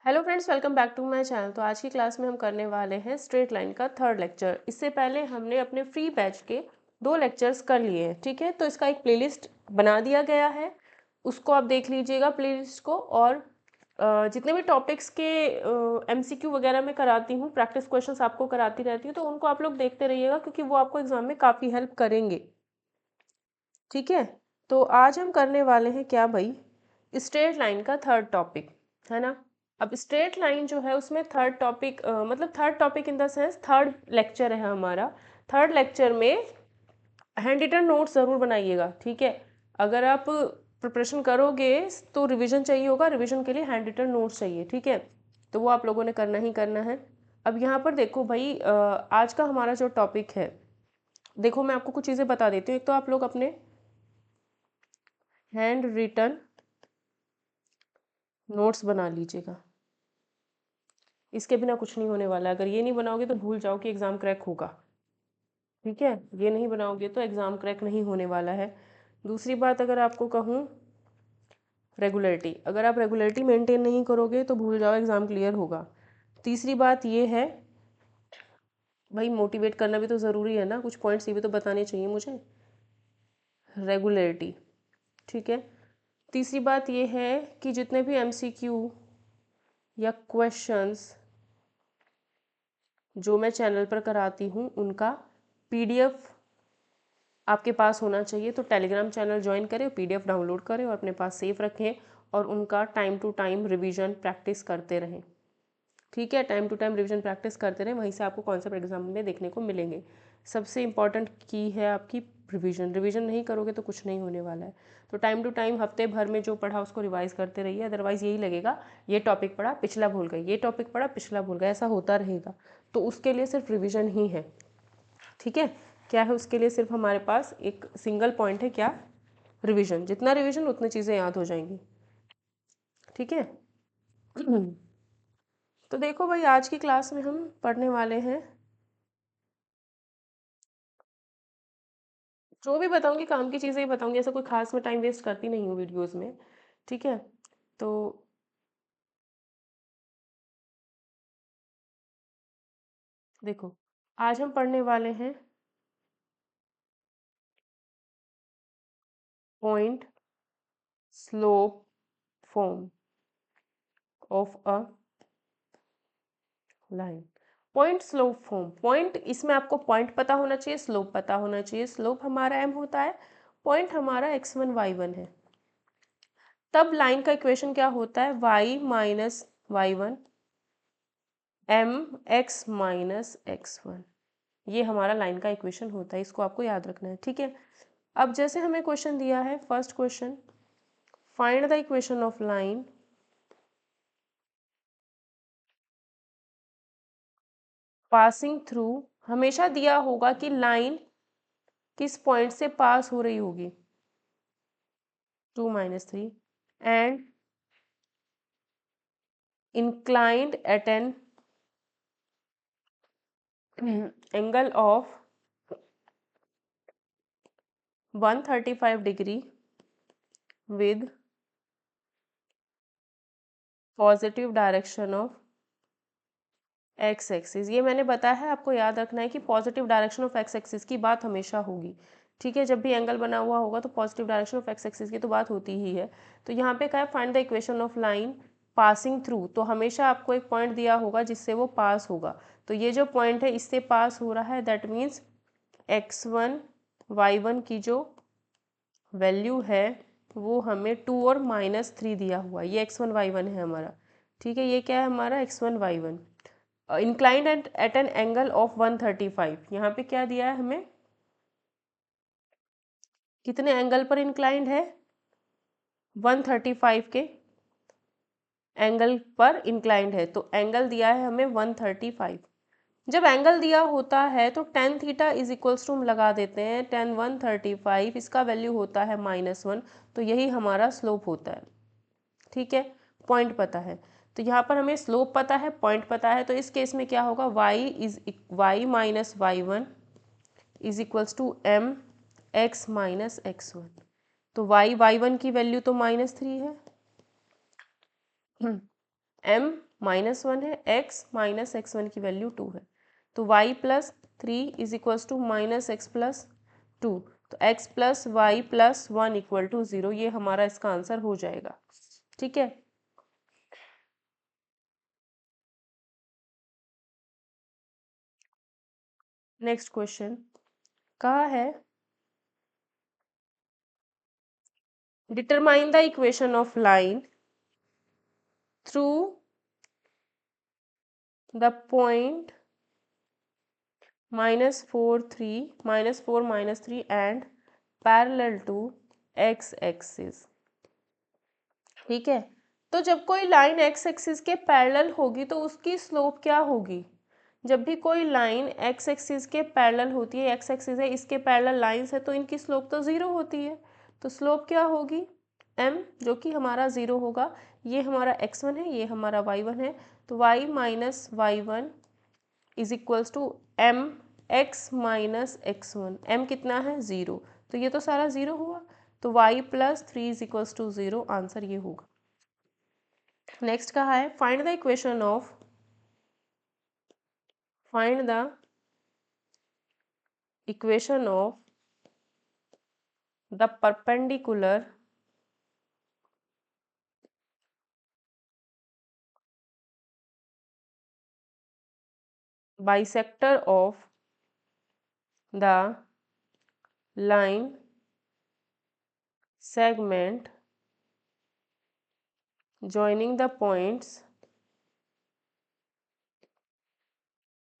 Hello friends, welcome back to my channel. तो आज की क्लास में हम करने वाले हैं स्ट्रेट लाइन का थर्ड लेक्चर। इससे पहले हमने अपने फ्री बैच के 2 लेक्चर्स कर लिए हैं, ठीक है। तो इसका एक प्लेलिस्ट बना दिया गया है, उसको आप देख लीजिएगा प्लेलिस्ट को। और जितने भी टॉपिक्स के एमसीक्यू वगैरह मैं कराती हूँ, प्रैक्टिस क्वेश्चंस आपको कराती रहती हूँ, तो उनको आप लोग देखते रहिएगा क्योंकि वो आपको एग्जाम में काफ़ी हेल्प करेंगे, ठीक है। तो आज हम करने वाले हैं क्या भाई, स्ट्रेट लाइन का थर्ड टॉपिक, है ना। अब स्ट्रेट लाइन जो है उसमें थर्ड टॉपिक मतलब third topic in the sense third lecture है हमारा। थर्ड लेक्चर में हैंड रिटन नोट्स ज़रूर बनाइएगा, ठीक है। अगर आप प्रिपरेशन करोगे तो रिवीजन चाहिए होगा, रिवीजन के लिए हैंड रिटन नोट्स चाहिए, ठीक है। तो वो आप लोगों ने करना ही करना है। अब यहाँ पर देखो भाई, आज का हमारा जो टॉपिक है, देखो मैं आपको कुछ चीज़ें बता देती हूँ। एक तो आप लोग अपने हैंड रिटन नोट्स बना लीजिएगा, इसके बिना कुछ नहीं होने वाला है। अगर ये नहीं बनाओगे तो भूल जाओ कि एग्ज़ाम क्रैक होगा, ठीक है। ये नहीं बनाओगे तो एग्ज़ाम क्रैक नहीं होने वाला है। दूसरी बात, अगर आपको कहूँ रेगुलरिटी, अगर आप रेगुलरिटी मेंटेन नहीं करोगे तो भूल जाओ एग्ज़ाम क्लियर होगा। तीसरी बात ये है भाई, मोटिवेट करना भी तो ज़रूरी है ना, कुछ पॉइंट्स ये भी तो बताने चाहिए मुझे। रेगुलरिटी, ठीक है। तीसरी बात ये है कि जितने भी एमसीक्यू या क्वेश्चंस जो मैं चैनल पर कराती हूँ उनका पीडीएफ आपके पास होना चाहिए। तो टेलीग्राम चैनल ज्वाइन करें, पीडीएफ डाउनलोड करें और अपने पास सेफ रखें, और उनका time to time revision practice करते रहें, ठीक है। Time to time revision practice करते रहें, वहीं से आपको कॉन्सेप्ट एग्जाम में देखने को मिलेंगे। सबसे इंपॉर्टेंट की है आपकी रिवीजन। रिवीजन नहीं करोगे तो कुछ नहीं होने वाला है। तो टाइम टू टाइम हफ्ते भर में जो पढ़ा उसको रिवाइज करते रहिए, अदरवाइज यही लगेगा ये टॉपिक पढ़ा पिछला भूल गए, ये टॉपिक पढ़ा पिछला भूल गए, ऐसा होता रहेगा। तो उसके लिए सिर्फ रिविजन ही है, ठीक है। क्या है उसके लिए, सिर्फ हमारे पास एक सिंगल पॉइंट है, क्या, रिवीजन। जितना रिवीजन उतनी चीज़ें याद हो जाएंगी, ठीक है। तो देखो भाई, आज की क्लास में हम पढ़ने वाले हैं, जो भी बताऊंगी काम की चीज़ें ही बताऊंगी, ऐसा कोई खास मैं टाइम वेस्ट करती नहीं हूँ वीडियोस में, ठीक है। तो देखो, आज हम पढ़ने वाले हैं point slope form of a line. Point slope form, point, इसमें आपको पॉइंट पता होना चाहिए, स्लोप पता होना चाहिए। स्लोप हमारा m होता है, पॉइंट हमारा x1 y1 है। तब लाइन का इक्वेशन क्या होता है, y minus y1 m x minus x1। ये हमारा लाइन का इक्वेशन होता है, इसको आपको याद रखना है, ठीक है। अब जैसे हमें क्वेश्चन दिया है, first question, find the equation of line passing through, हमेशा दिया होगा कि लाइन किस पॉइंट से पास हो रही होगी, 2 minus 3, and inclined at an angle of 135 degree with positive direction of x axis. ये मैंने बताया है, आपको याद रखना है कि positive direction of x axis की बात हमेशा होगी, ठीक है। जब भी एंगल बना हुआ होगा तो positive direction of x axis की तो बात होती ही है। तो यहाँ पे क्या है, find the equation of line passing through. तो हमेशा आपको एक पॉइंट दिया होगा जिससे वो पास होगा। तो ये जो पॉइंट है इससे पास हो रहा है, दैट मीन्स x1 y1 की जो वैल्यू है वो हमें 2 और -3 दिया हुआ है। ये x1 y1 है हमारा, ठीक है। ये क्या है हमारा x1 y1, inclined at an angle of 135। यहाँ पे क्या दिया है हमें, कितने एंगल पर इंक्लाइंड है, 135 के एंगल पर इंक्लाइंड है। तो एंगल दिया है हमें 135। जब एंगल दिया होता है तो tan theta is equals to हम लगा देते हैं tan 135, इसका वैल्यू होता है -1। तो यही हमारा स्लोप होता है, ठीक है। पॉइंट पता है, तो यहाँ पर हमें स्लोप पता है, पॉइंट पता है। तो इस केस में क्या होगा, y minus y1 is equals to m x minus x1। तो y y1 की वैल्यू तो -3 है, m -1 है, x माइनस x1 की वैल्यू 2 है, तो y plus 3 is equals to minus x plus 2, तो x plus y plus 1 equal to 0, ये हमारा इसका आंसर हो जाएगा। ठीक है, नेक्स्ट क्वेश्चन कहा है determine the equation of line through the point -4 and parallel to x axis. ठीक है, तो जब कोई लाइन x एक्सिस के पैरेलल होगी तो उसकी स्लोप क्या होगी? जब भी कोई लाइन x एक्सिस के पैरेलल होती है, x एक्सिस है, इसके पैरेलल लाइंस है, तो इनकी स्लोप तो ज़ीरो होती है, तो स्लोप क्या होगी? m, जो कि हमारा ज़ीरो होगा। ये हमारा x1 है, ये हमारा y1 है, तो y minus y1 is equals to m x minus x1। m कितना है? ज़ीरो, तो ये तो सारा ज़ीरो हुआ, तो y plus 3 is equals to 0, answer ये होगा। नेक्स्ट कहा है find the equation of the perpendicular bisector of the line segment joining the points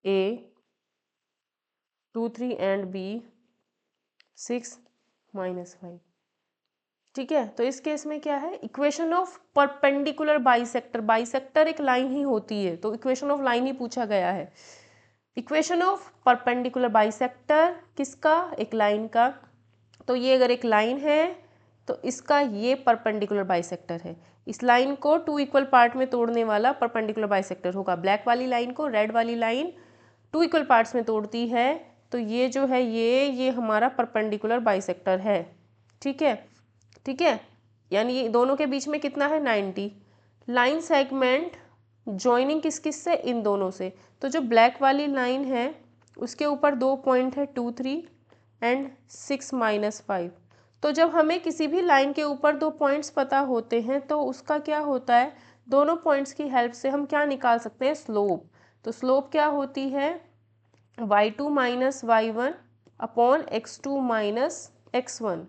A 2 3 and B 6 -5। ठीक है, तो इस केस में क्या है? Equation of perpendicular bisector, bisector एक लाइन ही होती है, तो इक्वेशन ऑफ लाइन ही पूछा गया है। इक्वेशन ऑफ परपेंडिकुलर बाइसेक्टर किसका? एक लाइन का। तो ये अगर एक लाइन है तो इसका ये परपेंडिकुलर बाइसेक्टर है। इस लाइन को 2 इक्वल पार्ट में तोड़ने वाला परपेंडिकुलर बाइसेक्टर होगा। ब्लैक वाली लाइन को रेड वाली लाइन 2 इक्वल पार्ट्स में तोड़ती है, तो ये जो है ये हमारा परपेंडिकुलर बाइसेक्टर है। ठीक है, ठीक है, यानी ये दोनों के बीच में कितना है? 90। लाइन सेगमेंट जॉइनिंग किस किस से? इन दोनों से। तो जो ब्लैक वाली लाइन है उसके ऊपर 2 पॉइंट है 2 3 एंड 6 -5। तो जब हमें किसी भी लाइन के ऊपर 2 पॉइंट्स पता होते हैं तो उसका क्या होता है? दोनों पॉइंट्स की हेल्प से हम क्या निकाल सकते हैं? स्लोप। तो स्लोप क्या होती है? y2 minus y1 upon x2 minus x1।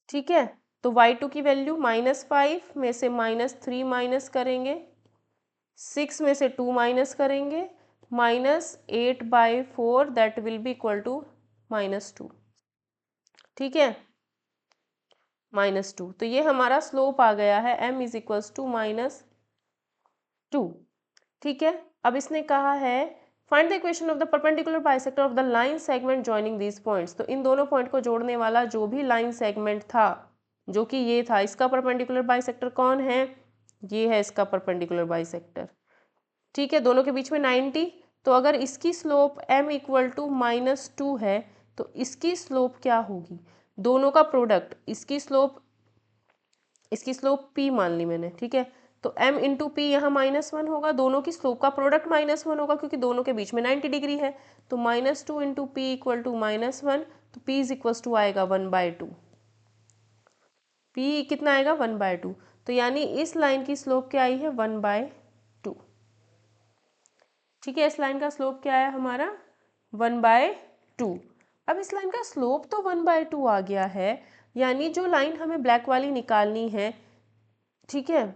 ठीक है, तो y2 की वैल्यू -5 में से -3 माइनस करेंगे, 6 में से 2 माइनस करेंगे, -8/4 that will be equal to -2। ठीक है, -2, तो ये हमारा स्लोप आ गया है m इज इक्वल्स टू -2। ठीक है, अब इसने कहा है find the equation of the perpendicular bisector of the line segment joining these points. तो इन दोनों पॉइंट को जोड़ने वाला जो भी लाइन सेगमेंट था, जो कि ये था, इसका परपेंडिकुलर बाइसेक्टर कौन है? ये है इसका परपेंडिकुलर बाइसेक्टर। ठीक है, दोनों के बीच में 90, तो अगर इसकी स्लोप m इक्वल टू -2 है तो इसकी स्लोप क्या होगी? दोनों का प्रोडक्ट, इसकी स्लोप p मान ली मैंने। ठीक है, तो m इंटू पी यहाँ -1 होगा, दोनों की स्लोप का प्रोडक्ट -1 होगा क्योंकि दोनों के बीच में 90 डिग्री है, तो -2 इंटू पी इक्वल टू -1, तो p इज इक्वल्स टू आएगा 1/2। p कितना आएगा? 1/2, तो यानी इस लाइन की स्लोप क्या आई है? 1/2। ठीक है, इस लाइन का स्लोप क्या है हमारा? 1/2। अब इस लाइन का स्लोप तो 1/2 आ गया है, यानी जो लाइन हमें ब्लैक वाली निकालनी है, ठीक है,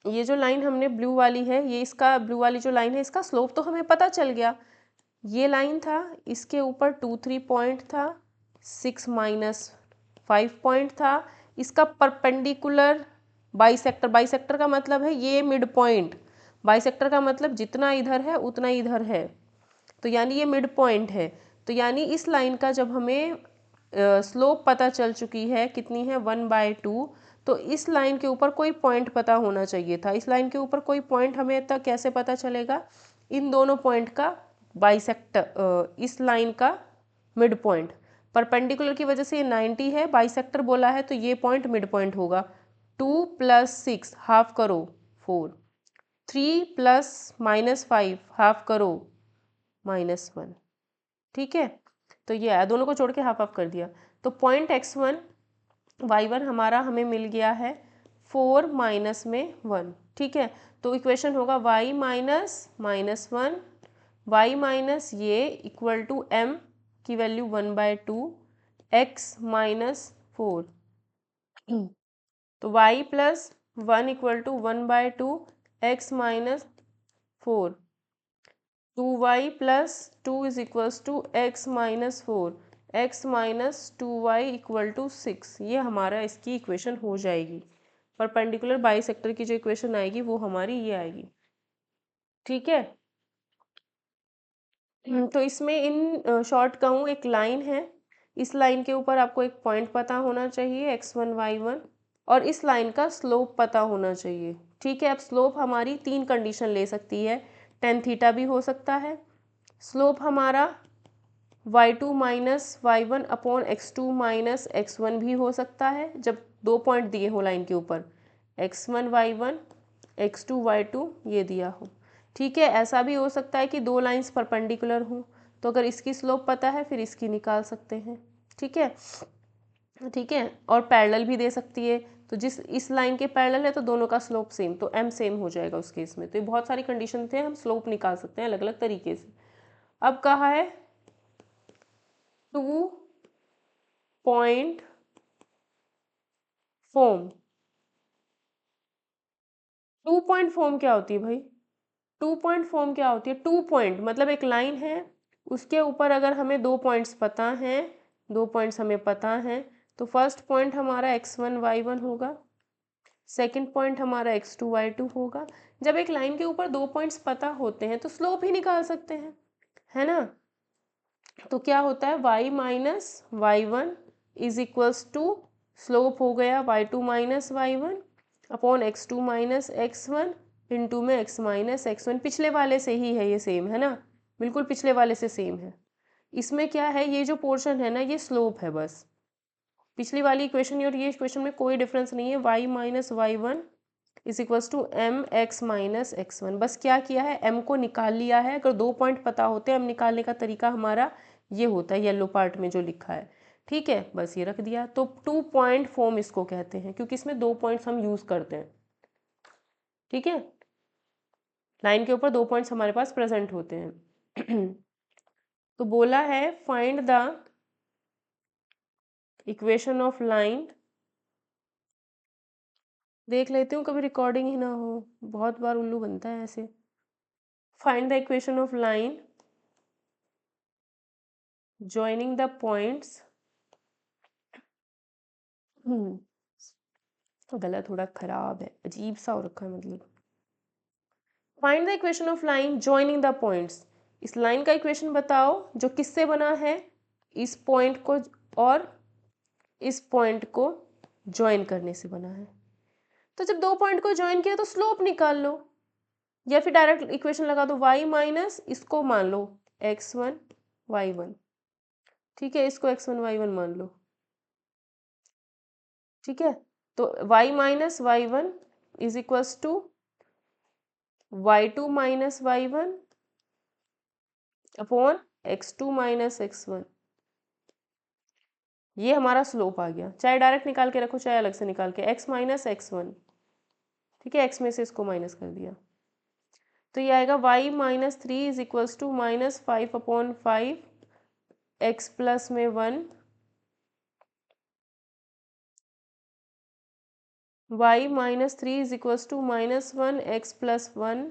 ये जो लाइन हमने ब्लू वाली है, ये इसका ब्लू वाली जो लाइन है इसका स्लोप तो हमें पता चल गया। ये लाइन था, इसके ऊपर 2 3 पॉइंट था, 6 -5 पॉइंट था, इसका परपेंडिकुलर बाइसेक्टर, बाइसेक्टर का मतलब है ये मिड पॉइंट, बाइसेक्टर का मतलब जितना इधर है उतना इधर है, तो यानी ये मिड पॉइंट है। तो यानी इस लाइन का जब हमें स्लोप पता चल चुकी है कितनी है? 1/2, तो इस लाइन के ऊपर कोई पॉइंट पता होना चाहिए था। इस लाइन के ऊपर कोई पॉइंट हमें तक कैसे पता चलेगा? इन दोनों पॉइंट का बाइसेक्टर, इस लाइन का मिड पॉइंट, परपेंडिकुलर की वजह से ये 90 है, बाइसेक्टर बोला है तो ये पॉइंट मिड पॉइंट होगा। 2 प्लस 6 हाफ करो 4, 3 प्लस -5 हाफ करो -1। ठीक है, तो ये आया, दोनों को जोड़ के हाफ हाफ कर दिया। तो पॉइंट x1 y1 हमारा हमें मिल गया है 4 माइनस में 1। ठीक है, तो इक्वेशन होगा y माइनस -1 y माइनस ये इक्वल टू m की वैल्यू 1/2 x माइनस 4। तो y plus 1 equal to 1/2 x minus 4। 2y plus 2 is equals to x minus 4, x minus 2y equal to 6। ये हमारा इसकी इक्वेशन हो जाएगी। परपेंडिकुलर बाइसेक्टर की जो इक्वेशन आएगी वो हमारी ये आएगी। ठीक है, तो इसमें इन शॉर्ट कहूँ एक लाइन है, इस लाइन के ऊपर आपको एक पॉइंट पता होना चाहिए x1 y1, और इस लाइन का स्लोप पता होना चाहिए। ठीक है, अब स्लोप हमारी 3 कंडीशन ले सकती है, tan थीटा भी हो सकता है, स्लोप हमारा y2 minus y1 upon x2 minus x1 भी हो सकता है, जब 2 पॉइंट दिए हो लाइन के ऊपर, x1 y1 x2 y2 ये दिया हो। ठीक है, ऐसा भी हो सकता है कि 2 लाइंस परपेंडिकुलर हों, तो अगर इसकी स्लोप पता है फिर इसकी निकाल सकते हैं। ठीक है, ठीक है, और पैरेलल भी दे सकती है, तो जिस इस लाइन के पैरेलल है तो दोनों का स्लोप सेम, तो m सेम हो जाएगा उस केस में। तो ये बहुत सारी कंडीशन थे, हम स्लोप निकाल सकते हैं अलग अलग तरीके से। अब कहा है 2 पॉइंट फॉर्म। 2 पॉइंट फॉर्म क्या होती है भाई? 2 पॉइंट फॉर्म क्या होती है? 2 पॉइंट मतलब एक लाइन है, उसके ऊपर अगर हमें 2 पॉइंट्स पता हैं, 2 पॉइंट्स हमें पता हैं, तो फर्स्ट पॉइंट हमारा x1 y1 होगा, सेकंड पॉइंट हमारा x2 y2 होगा। जब एक लाइन के ऊपर 2 पॉइंट्स पता होते हैं तो स्लोप ही निकाल सकते हैं, है ना? तो क्या होता है, y minus y1 is equals to, slope हो गया y2 minus y1 upon x2 minus x1 into में x माइनस x1। पिछले वाले से ही है ये, सेम है ना, बिल्कुल पिछले वाले से सेम है। इसमें क्या है, ये जो पोर्शन है ना ये स्लोप है बस, पिछली वाली इक्वेशन और ये इक्वेशन में कोई डिफरेंस नहीं है। y minus y1 is equals to m x minus x1। बस क्या किया है, m को निकाल लिया है। अगर 2 पॉइंट पता होते हैं, m निकालने का तरीका हमारा ये होता है, येलो पार्ट में जो लिखा है। ठीक है, बस ये रख दिया। तो 2 पॉइंट फॉर्म इसको कहते हैं, क्योंकि इसमें 2 पॉइंट्स हम यूज करते हैं। ठीक है, लाइन के ऊपर 2 पॉइंट्स हमारे पास प्रेजेंट होते हैं। तो बोला है find the equation of line. देख लेती हूँ कभी रिकॉर्डिंग ही ना हो, बहुत बार उल्लू बनता है ऐसे। Find the equation of line joining the points। गला थोड़ा खराब है, अजीब सा हो रखा है मतलब। Find the equation of line joining the points. इस लाइन का इक्वेशन बताओ जो किससे बना है, इस पॉइंट को और इस पॉइंट को ज्वाइन करने से बना है। तो जब 2 पॉइंट को ज्वाइन किया तो स्लोप निकाल लो, या फिर डायरेक्ट इक्वेशन लगा दो, y माइनस इसको मान लो x1 y1। ठीक है, इसको x1 y1 मान लो। ठीक है, तो y minus y1 is equals to y2 minus y1 upon x2 minus x1। ये हमारा स्लोप आ गया, चाहे डायरेक्ट निकाल के रखो चाहे अलग से निकाल के, x माइनस x1। ठीक है, x में से इसको माइनस कर दिया, तो ये आएगा y minus 3 is equals to minus 5 upon 5 x plus में 1, y minus 3 is equals to minus 1 x plus 1,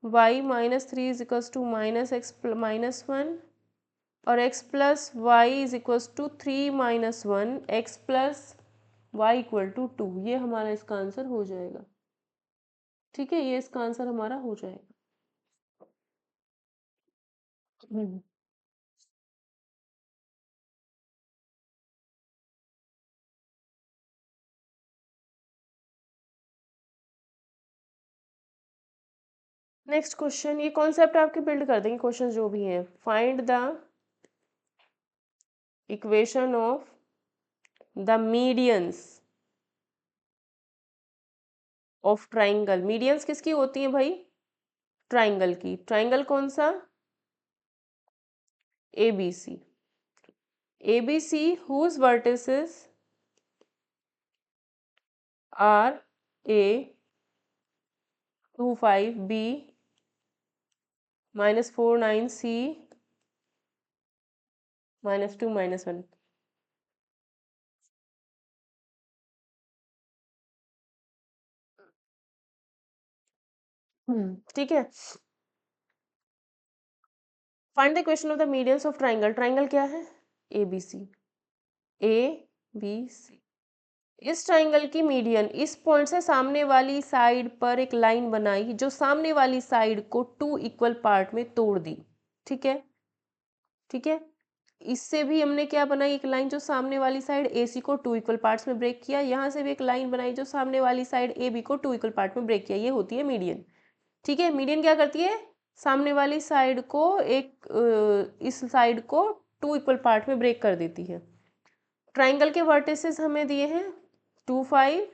y minus 3 is equals to minus x minus 1, और x plus y is equals to 3 minus 1 x plus y equal to 2। ये हमारा इसका answer हो जाएगा। ठीक है, ये इसका आंसर हमारा हो जाएगा। नेक्स्ट क्वेश्चन, ये कॉन्सेप्ट आपके बिल्ड कर देंगे क्वेश्चन जो भी हैं। Find the equation of the medians of triangle. Medians किसकी होती है भाई? ट्राइंगल की। ट्राइंगल कौन सा? ABC। ABC whose vertices are A 25 B -49 C -2 -1। ठीक है। Find the equation of the medians of triangle. Triangle क्या है? ABC। ABC। इस ट्राइंगल की मीडियन इस पॉइंट से सामने वाली साइड पर एक लाइन बनाई जो सामने वाली साइड को 2 इक्वल पार्ट में तोड़ दी। ठीक है, ठीक है। इससे भी हमने क्या बनाई, एक लाइन जो सामने वाली साइड AC को 2 इक्वल पार्ट्स में ब्रेक किया। यहाँ से भी एक लाइन बनाई जो सामने वाली साइड AB को 2 इक्वल पार्ट में ब्रेक किया। ये होती है मीडियन। ठीक है, मीडियन क्या करती है? सामने वाली साइड को इस साइड को 2 इक्वल पार्ट में ब्रेक कर देती है। ट्राइंगल के वर्टिसेस हमें दिए हैं 25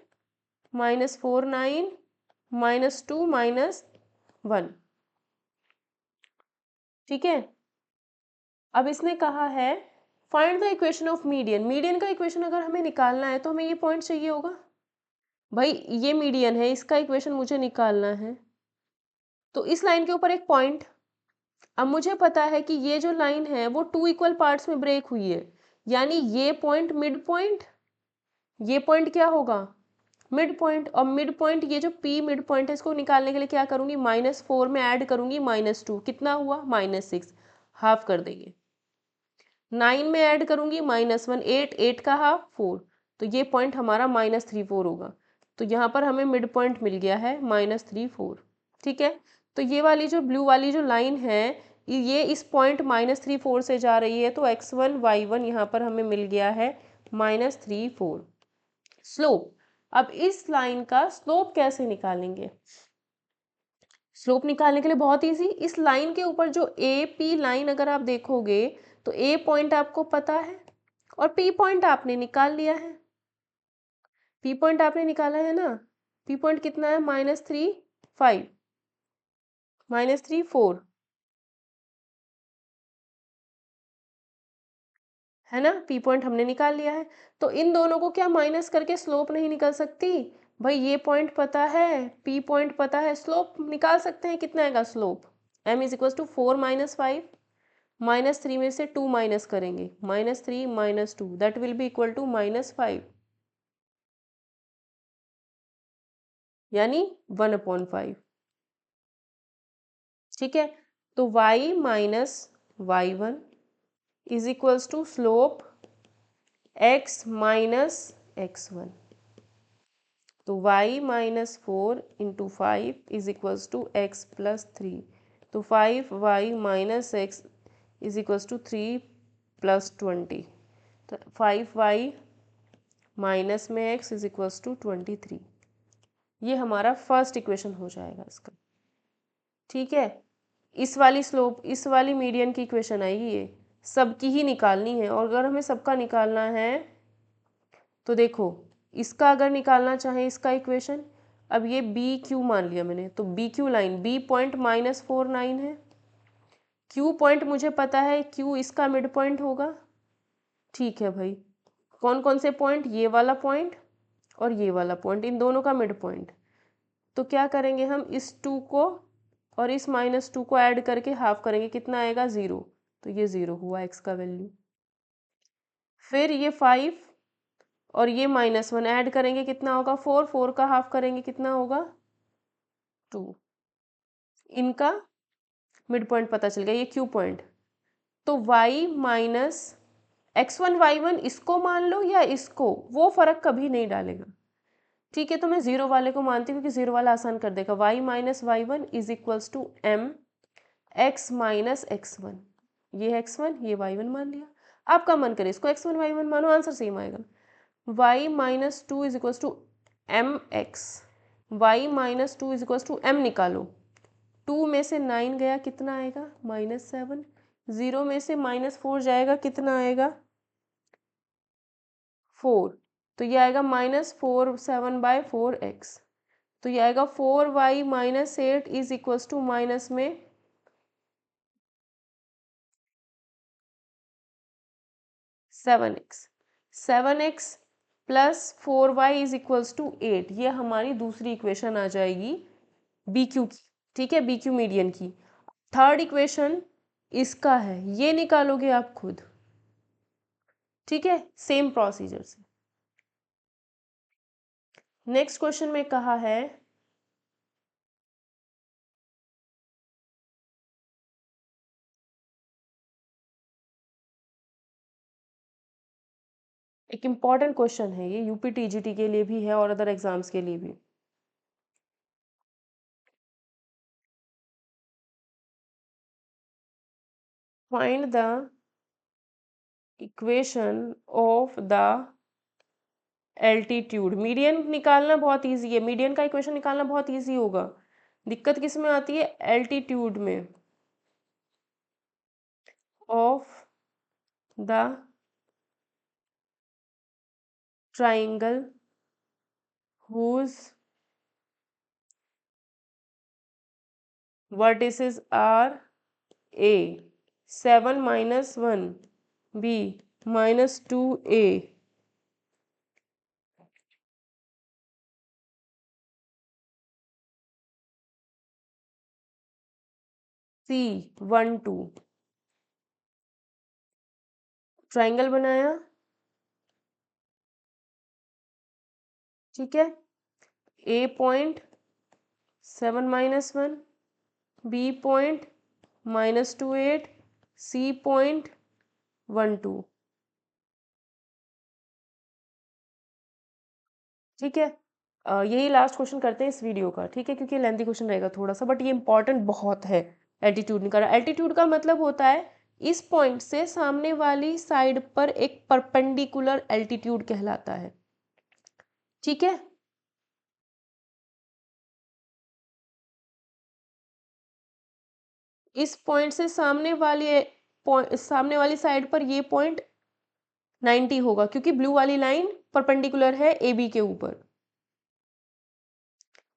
-49 -2 -1। ठीक है, अब इसने कहा है find the equation of median. Median का इक्वेशन अगर हमें निकालना है तो हमें ये पॉइंट चाहिए होगा। भाई ये मीडियन है, इसका इक्वेशन मुझे निकालना है। तो इस लाइन के ऊपर एक पॉइंट। अब मुझे पता है कि ये जो लाइन है वो 2 इक्वल पार्ट्स में ब्रेक हुई है, यानी ये पॉइंट मिड पॉइंट, ये पॉइंट क्या होगा? Mid point. और मिड पॉइंट, ये जो P मिड पॉइंट है, इसको निकालने के लिए क्या करूंगी? -4 में ऐड करूंगी -2, कितना हुआ? -6, हाफ कर देंगे। 9 में ऐड करूंगी -1, 8, 8 का हाफ 4, तो ये पॉइंट हमारा -34 होगा। तो यहाँ पर हमें मिड पॉइंट मिल गया है -34। ठीक है, तो ये वाली जो ब्लू वाली जो लाइन है ये इस पॉइंट -34 से जा रही है, तो x1 y1 यहाँ पर हमें मिल गया है -34। स्लोप। अब इस लाइन का स्लोप कैसे निकालेंगे? स्लोप निकालने के लिए बहुत इजी। इस लाइन के ऊपर जो AP लाइन अगर आप देखोगे तो A पॉइंट आपको पता है और P पॉइंट आपने निकाल लिया है। P पॉइंट आपने निकाला है ना? P पॉइंट कितना है? -3 5 -3 4 है ना? P पॉइंट हमने निकाल लिया है। तो इन दोनों को क्या माइनस करके स्लोप नहीं निकल सकती? भाई ये पॉइंट पता है, P पॉइंट पता है, स्लोप निकाल सकते हैं। कितना आएगा slope? m is equal to 4 -5 -3 में से 2 माइनस करेंगे, -3 -2 that will be equal to -5, यानी 1/5। ठीक है, तो y minus y1 is equals to slope x minus x1। तो y -4 into 5 is equals to x plus 3। तो 5y minus x is equals to 3 plus 20। तो 5y माइनस में x is equals to 23। ये हमारा फर्स्ट इक्वेशन हो जाएगा इसका। ठीक है, इस वाली स्लोप, इस वाली मीडियन की इक्वेशन आएगी। ये सबकी ही निकालनी है, और अगर हमें सबका निकालना है तो देखो, इसका अगर निकालना चाहे इसका इक्वेशन, अब ये बी क्यू मान लिया मैंने, तो B Q line, B point -49 है, क्यू पॉइंट मुझे पता है, क्यू इसका मिड पॉइंट होगा। ठीक है भाई, कौन कौन से पॉइंट? ये वाला पॉइंट और ये वाला पॉइंट, इन दोनों का मिड पॉइंट। तो क्या करेंगे हम, इस 2 को और इस -2 को ऐड करके हाफ करेंगे, कितना आएगा? 0। तो ये 0 हुआ x का वैल्यू। फिर ये 5 और ये -1 ऐड करेंगे, कितना होगा? 4, 4 का हाफ करेंगे, कितना होगा? 2। इनका मिड पॉइंट पता चल गया, ये क्यू पॉइंट। तो y माइनस x1 y1 इसको मान लो या इसको, वो फर्क कभी नहीं डालेगा। ठीक है, तो मैं 0 वाले को मानती हूँ क्योंकि 0 वाला आसान कर देगा। y minus y1 is equals to m x minus x1। ये है x1, ये y1 मान लिया। आपका मन करे इसको x1 y1 मानो, आंसर सेम आएगा। y minus 2 is equals to m x, y minus 2 is equals to m निकालो। 2 में से 9 गया, कितना आएगा? -7। 0 में से -4 जाएगा, कितना आएगा? 4। तो ये आएगा -4 7/4x। तो ये आएगा 4y minus 8 is equals to minus में 7x। 7x plus 4y is equals to 8, ये हमारी दूसरी इक्वेशन आ जाएगी बी क्यू की, ठीक है, बी क्यू मीडियन की। थर्ड इक्वेशन इसका है, ये निकालोगे आप खुद, ठीक है, सेम प्रोसीजर से। नेक्स्ट क्वेश्चन में कहा है एक इम्पॉर्टेंट क्वेश्चन है ये, यूपी टीजीटी के लिए भी है और अदर एग्जाम्स के लिए भी। Find the equation of the altitude. Median निकालना बहुत इजी है, मीडियन का इक्वेशन निकालना बहुत इजी होगा। दिक्कत किस में आती है? एल्टीट्यूड में। Of the triangle whose vertices are a 7 minus 1 b minus 2a c 1 2। Triangle बनाया, ठीक है, a point 7 minus 1, B point -28, C point 1 2, ठीक है। यही लास्ट क्वेश्चन करते हैं इस वीडियो का, ठीक है, क्योंकि लेंथी क्वेश्चन रहेगा थोड़ा सा, बट ये इंपॉर्टेंट बहुत है। एल्टीट्यूड निकालना, एल्टीट्यूड का मतलब होता है इस पॉइंट से सामने वाली साइड पर एक परपेंडिकुलर एल्टीट्यूड कहलाता है, ठीक है। इस पॉइंट से सामने वाली साइड पर ये पॉइंट 90 होगा, क्योंकि ब्लू वाली लाइन परपेंडिकुलर है ए बी के ऊपर।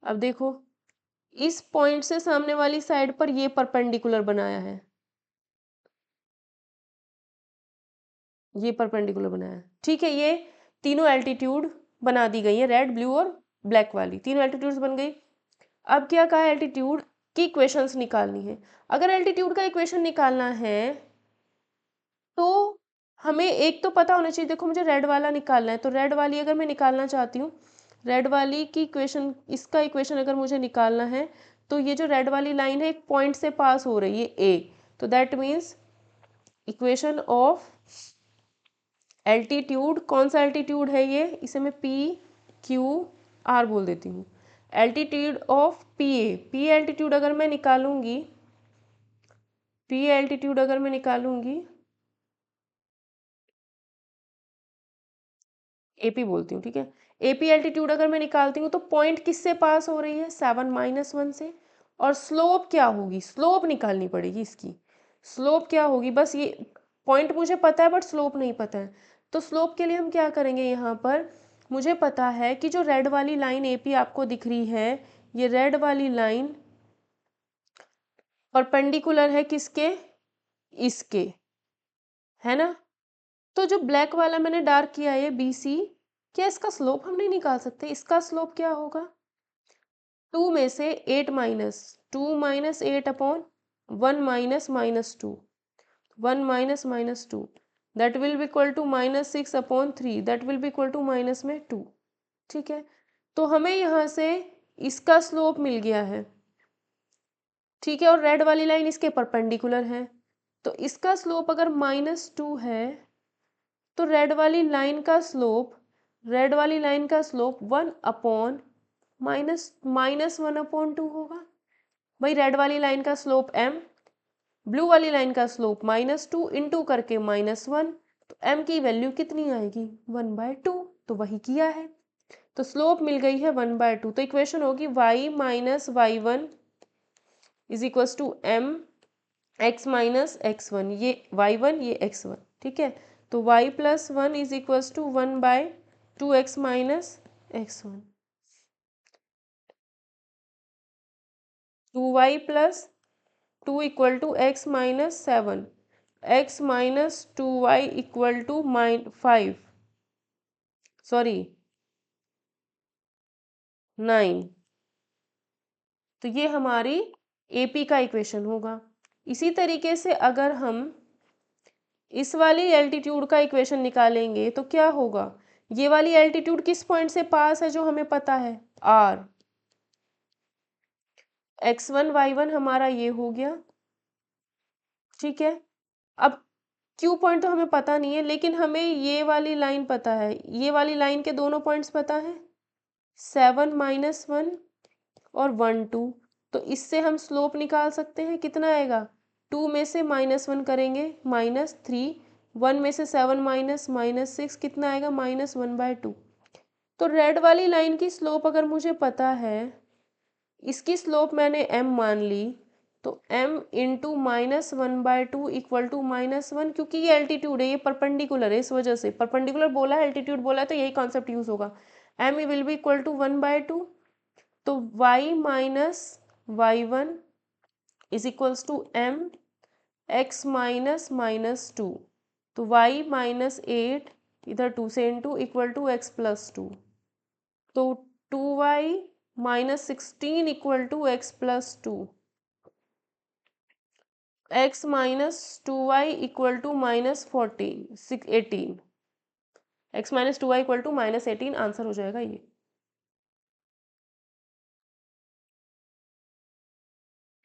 अब देखो, इस पॉइंट से सामने वाली साइड पर ये परपेंडिकुलर बनाया है, ये परपेंडिकुलर बनाया है, ठीक है। ये तीनों एल्टीट्यूड बना दी गई है, रेड ब्लू और ब्लैक वाली तीनों एल्टीट्यूड्स बन गई। अब क्या कहा, एल्टीट्यूड की इक्वेशंस निकालनी है। अगर एल्टीट्यूड का इक्वेशन निकालना है तो हमें एक तो पता होना चाहिए। देखो, मुझे रेड वाला निकालना है, तो रेड वाली अगर मैं निकालना चाहती हूँ, रेड वाली की इक्वेशन, इसका इक्वेशन अगर मुझे निकालना है, तो ये जो रेड वाली लाइन है एक पॉइंट से पास हो रही है ए, तो that means equation of altitude, कौन सा एल्टीट्यूड है ये, इसे मैं पी क्यू आर बोल देती हूँ। एल्टीट्यूड ऑफ पी एल्टीट्यूड अगर मैं निकालूंगी, पी एल्टीट्यूड अगर मैं निकालूंगी, एपी बोलती हूँ, ठीक है। एपी एल्टीट्यूड अगर मैं निकालती हूँ तो पॉइंट किससे पास हो रही है, 7 माइनस 1 से। और स्लोप क्या होगी, स्लोप निकालनी पड़ेगी इसकी। स्लोप क्या होगी, बस ये पॉइंट मुझे पता है बट स्लोप नहीं पता है। तो स्लोप के लिए हम क्या करेंगे, यहाँ पर मुझे पता है कि जो रेड वाली लाइन एपी आपको दिख रही है, ये रेड वाली लाइन परपेंडिकुलर है किसके, इसके, है ना। तो जो ब्लैक वाला मैंने डार्क किया है बी सी, क्या इसका स्लोप हम नहीं निकाल सकते? इसका स्लोप क्या होगा, 2 में से 8 minus 2 minus 8 upon 1 minus minus 2, 1 minus minus 2, that will be equal to -6 upon 3, that will be equal to minus में 2, ठीक है। तो हमें यहाँ से इसका स्लोप मिल गया है, ठीक है, और रेड वाली लाइन इसके परपेंडिकुलर है, तो इसका स्लोप अगर -2 है तो रेड वाली लाइन का स्लोप, रेड वाली लाइन का स्लोप 1 अपॉन -1/2 होगा। भाई रेड वाली लाइन का स्लोप m, ब्लू वाली लाइन का स्लोप -2 इंटू करके -1, तो m की वैल्यू कितनी आएगी, 1/2, तो वही किया है। तो स्लोप मिल गई है 1/2, तो इक्वेशन होगी y minus y1 is equals to m x minus x1, ये y1 ये x1, ठीक है। तो y plus 1 is equals to 1/2x minus x1। 2y plus 2 equal to x minus 7, x minus 2y equal to 5, sorry 9। तो ये हमारी AP का equation होगा। इसी तरीके से अगर हम इस वाली एल्टीट्यूड का इक्वेशन निकालेंगे तो क्या होगा, ये वाली एल्टीट्यूड किस पॉइंट से पास है जो हमें पता है, R। x1 y1 हमारा ये हो गया, ठीक है। अब Q पॉइंट तो हमें पता नहीं है, लेकिन हमें ये वाली लाइन पता है, ये वाली लाइन के दोनों पॉइंट्स पता है, 7 माइनस 1 और 1 2। तो इससे हम स्लोप निकाल सकते हैं, कितना आएगा, 2 में से -1 करेंगे -3, 1 में से 7 माइनस -6 कितना आएगा -1/2। तो रेड वाली लाइन की स्लोप अगर मुझे पता है, इसकी स्लोप मैंने m मान ली, तो m इंटू -1/2 इक्वल टू -1, क्योंकि ये एल्टीट्यूड है, ये परपेंडिकुलर है, इस वजह से परपेंडिकुलर बोला है, एल्टीट्यूड बोला है, तो यही कॉन्सेप्ट यूज होगा। m will be equal to 1/2, तो y minus y1 is equals to m x minus -2, तो y माइनस 8 इधर 2 से into equal to x plus 2, तो 2y minus 16 equal to x plus 2, x minus 2y equal to -18, x minus 2y equal to -18 answer हो जाएगा ये।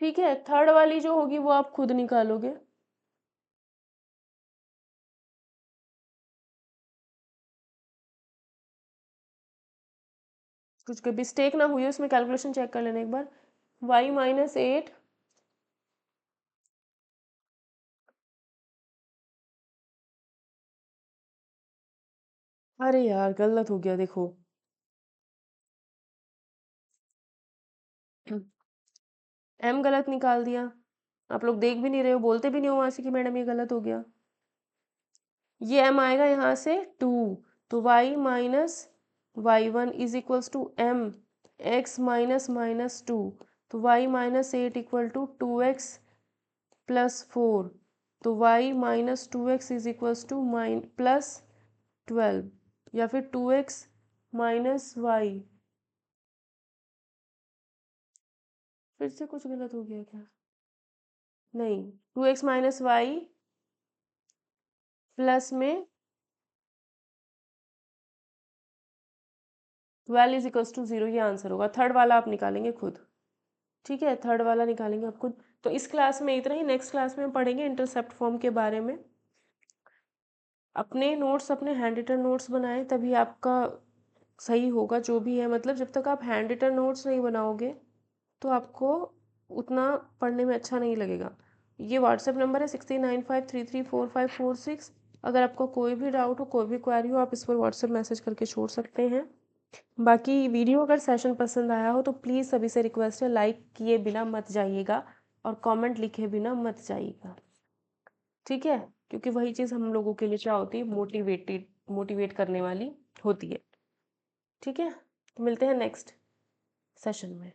ठीक है, third वाली जो होगी वो आप खुद निकालोगे। कुछ मिस्टेक ना हुई है उसमें, कैलकुलेशन चेक कर लेना एक बार। y माइनस 8 अरे यार गलत हो गया, देखो m गलत निकाल दिया, आप लोग देख भी नहीं रहे हो, बोलते भी नहीं हो वहां से कि मैडम ये गलत हो गया। ये m आएगा यहाँ से 2, तो y minus y1 is equals to m x minus -2, तो y minus 8 equal to 2x plus 4, तो y minus 2x is equals to plus 12, या फिर 2x माइनस y। फिर से कुछ गलत हो गया क्या, नहीं, 2x माइनस वाई प्लस में 12 इज इक्वल्स टू 0, ये आंसर होगा। थर्ड वाला आप निकालेंगे खुद, ठीक है, थर्ड वाला निकालेंगे आप खुद। तो इस क्लास में इतना ही, नेक्स्ट क्लास में हम पढ़ेंगे इंटरसेप्ट फॉर्म के बारे में। अपने नोट्स, अपने हैंड रिटन नोट्स बनाएं, तभी आपका सही होगा जो भी है। मतलब जब तक आप हैंड रिटन नोट्स नहीं बनाओगे तो आपको उतना पढ़ने में अच्छा नहीं लगेगा। ये व्हाट्सएप नंबर है 6395334546। अगर आपको कोई भी डाउट हो, कोई भी क्वेरी हो, आप इस पर व्हाट्सएप मैसेज करके छोड़ सकते हैं। बाकी वीडियो अगर सेशन पसंद आया हो तो प्लीज़ सभी से रिक्वेस्ट है, लाइक किए बिना मत जाइएगा और कमेंट लिखे बिना मत जाइएगा, ठीक है, क्योंकि वही चीज़ हम लोगों के लिए क्या होती है, मोटिवेट करने वाली होती है। ठीक है, तो मिलते हैं नेक्स्ट सेशन में।